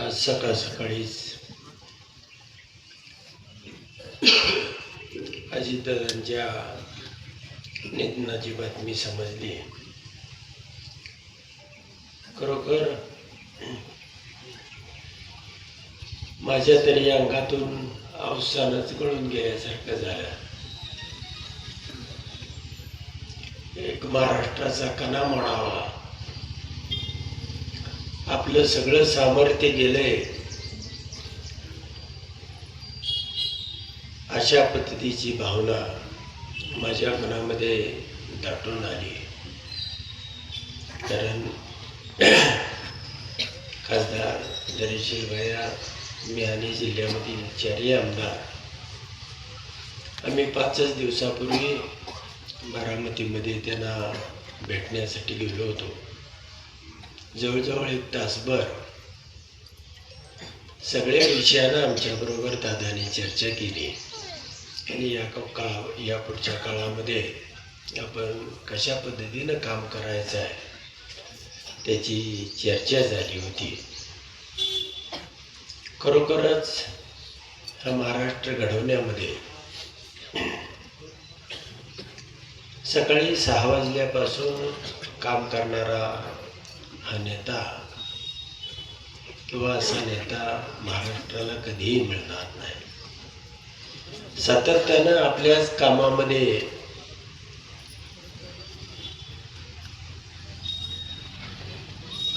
आज सकाळीच अजितदादांच्या निधनाची बातमी समजली. खरोखर माझ्या तरी अंगातून अवसानच गळून गेल्यासारखं झालं. एक महाराष्ट्राचा कणा म्हणावा, आपलं सगळं सामर्थ्य गेलंय अशा पद्धतीची भावना माझ्या मनामध्ये दाटून आली. कारण खासदार धैर्यशील भैया, मी आणि जिल्ह्यामधील 4 आमदार आम्ही 5 दिवसापूर्वी बारामतीमध्ये त्यांना भेटण्यासाठी गेलो होतो. जवळजवळ 1 तासभर सगळ्या विषयानं आमच्याबरोबर दादाने चर्चा केली आणि या पुढच्या काळामध्ये आपण कशा पद्धतीनं काम करायचं आहे त्याची चर्चा झाली होती. खरोखरच हा महाराष्ट्र घडवण्यामध्ये सकाळी 6 वाजल्यापासून काम करणारा हा नेता किंवा असा नेता महाराष्ट्राला कधीही मिळणार नाही. सातत्यानं आपल्याच कामामध्ये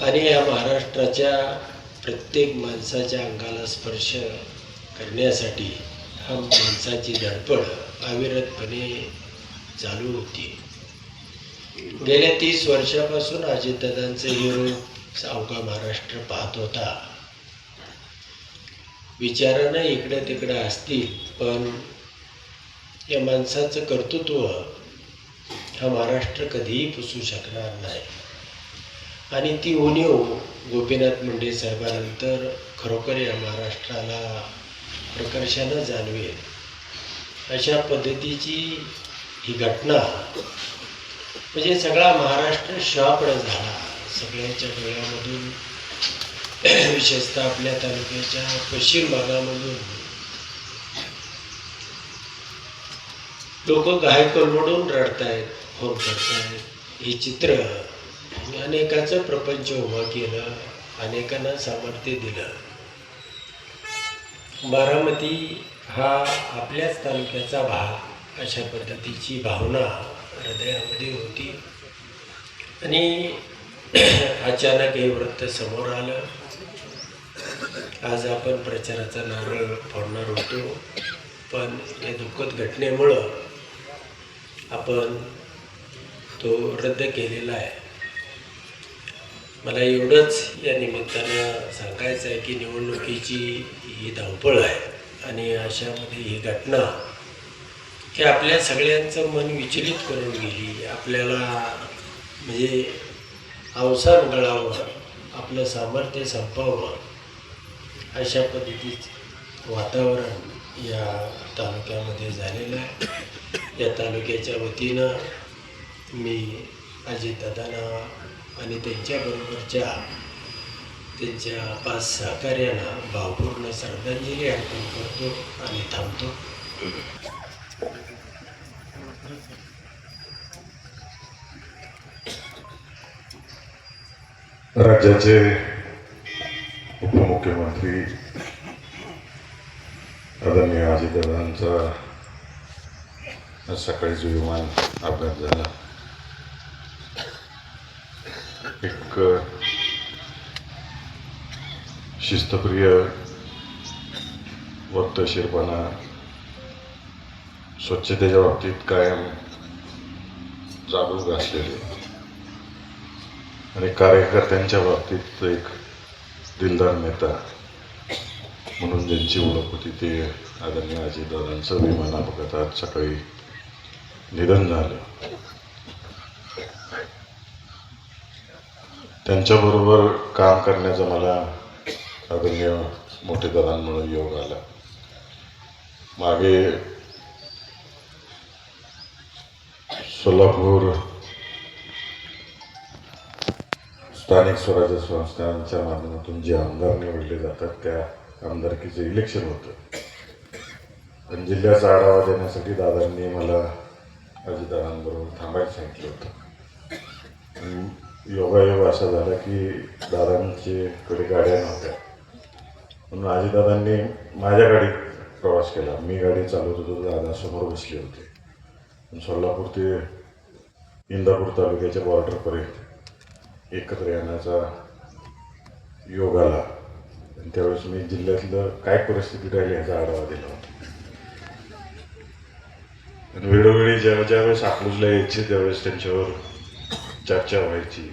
आणि या महाराष्ट्राच्या प्रत्येक माणसाच्या अंगाला स्पर्श करण्यासाठी हा माणसाची धडपड अविरतपणे चालू होती. गेल्या 30 वर्षापासून अजितदादांचं हे रूप अवघा महाराष्ट्र पाहत होता. विचारानं इकडं तिकडं असतील, पण या माणसाचं कर्तृत्व हा महाराष्ट्र कधीही पुसू शकणार नाही. आणि ती उणीव गोपीनाथ मुंडे साहेबांनंतर खरोखर या महाराष्ट्राला प्रकर्षानं जाणवेल अशा पद्धतीची ही घटना म्हणजे सगळा महाराष्ट्र शॉकड झाला. सगळ्यांच्या डोळ्यामधून विशेषतः आपल्या तालुक्याच्या पश्चिम भागामधून लोक गाय कोलमडून रडतायत, फोन करतायत. हे चित्र अनेकाचं प्रपंच उभा केलं, अनेकांना सामर्थ्य दिलं. बारामती हा आपल्याच तालुक्याचा भाग अशा पद्धतीची भावना हृदयामध्ये होती. आणि अचानक हे वृत्त समोर आलं. आज आपण प्रचाराचा नारळ फोडणार होतो, पण या दुःखद घटनेमुळं आपण तो रद्द केलेला आहे. मला एवढंच या निमित्तानं सांगायचं आहे की निवडणुकीची ही धावपळ आहे आणि अशामध्ये ही घटना की आपल्या सगळ्यांचं मन विचलित करून गेली. आपल्याला म्हणजे अवसान गळावं, आपलं सामर्थ्य संपावं अशा पद्धतीचं वातावरण या तालुक्यामध्ये झालेलं आहे. या तालुक्याच्या वतीनं मी अजितदादांना आणि त्यांच्याबरोबरच्या त्यांच्या 5 सहकार्यांना भावपूर्ण श्रद्धांजली अर्पण करतो आणि थांबतो. राज्याचे उपमुख्यमंत्री आदरणीय अजितदादांचा सकाळी जो विमान अपघात झाला, एक शिस्तप्रिय वक्तशीरपणा, स्वच्छतेच्या बाबतीत कायम जागरूक असलेले आणि कार्यकर्त्यांच्या बाबतीत एक दिलदार नेता म्हणून ज्यांची ओळख होती ते आदरणीय अजितदादांचं विमान अपघातात सकाळी निधन झालं. त्यांच्याबरोबर काम करण्याचा मला आदरणीय मोठेदारांमुळे योग आला. मागे सोलापूर स्थानिक स्वराज्य संस्थांच्या माध्यमातून जे आमदार निवडले जातात त्या आमदारकीचं इलेक्शन होतं. पण जिल्ह्याचा आढावा देण्यासाठी दादांनी मला अजितदादांबरोबर थांबायला सांगितलं होतं. आणि योगायोग असा झाला की दादांच्याकडे गाड्या नव्हत्या, म्हणून अजितदादांनी माझ्या गाडीत प्रवास केला. मी गाडी चालवत होतो, दादा समोर बसले होते. पण सोलापूर ते इंदापूर तालुक्याच्या बॉर्डरपर्यंत एकत्र येण्याचा योग आला. आणि त्यावेळेस मी जिल्ह्यातलं काय परिस्थिती राहिली याचा आढावा दिला होता. आणि वेळोवेळी ज्यावेळेस अकलूजला यायचे त्यावेळेस त्यांच्यावर चर्चा व्हायची.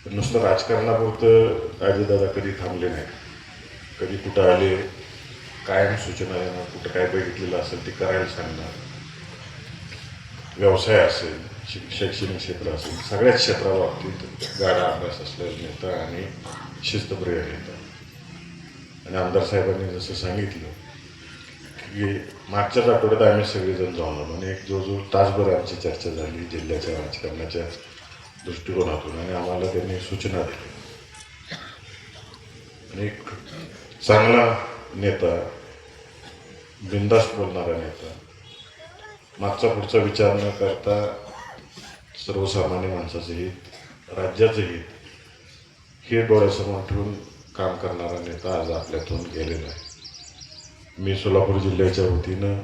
पण नुसतं राजकारणापुरतं अजितदादा कधी थांबले नाही. कधी कुठं आले, कायम सूचना देणार, कुठं काय बघितलेलं असेल ते करायला सांगणार. व्यवसाय असेल, शैक्षणिक क्षेत्र असेल, सगळ्याच क्षेत्राबाबतीत गाढा अभ्यास असलेला नेता आणि शिस्तप्रिय नेता. आणि आमदार साहेबांनी जसं सांगितलं की मागच्याच आठवड्यात आम्ही सगळेजण जाऊन आलो आणि एक जवळजवळ तासभर आमची चर्चा झाली जिल्ह्याच्या राजकारणाच्या दृष्टिकोनातून. आणि आम्हाला त्यांनी सूचना दिली. आणि एक चांगला नेता, बिनधास्त बोलणारा नेता, मागचा पुढचा विचार न करता सर्वसामान्य माणसाचं हित, राज्याचं हित हे डोळ्यासमोर ठेवून काम करणारा नेता आज आपल्यातून गेलेला आहे. मी सोलापूर जिल्ह्याच्या वतीनं,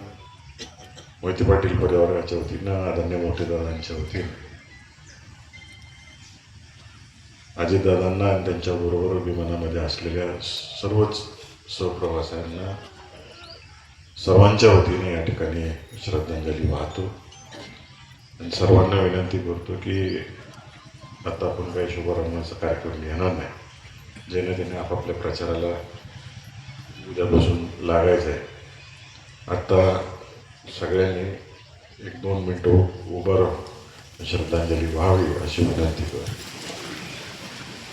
मोहिते पाटील परिवाराच्या वतीनं, आदरणीय मोठेदादांच्या वतीनं अजितदादांना आणि त्यांच्याबरोबर विमानामध्ये असलेल्या सर्वच सहप्रवाशांना सर्वांच्या वतीने या ठिकाणी श्रद्धांजली वाहतो. आणि सर्वांना विनंती करतो की आता आपण काही शुभारंभाचा कार्यक्रम घेणार नाही. ज्याने त्याने आपापल्या प्रचाराला उद्यापासून लागायचं आहे. आता सगळ्यांनी 1-2 मिनटं उभं राहून श्रद्धांजली व्हावी अशी विनंती करतो.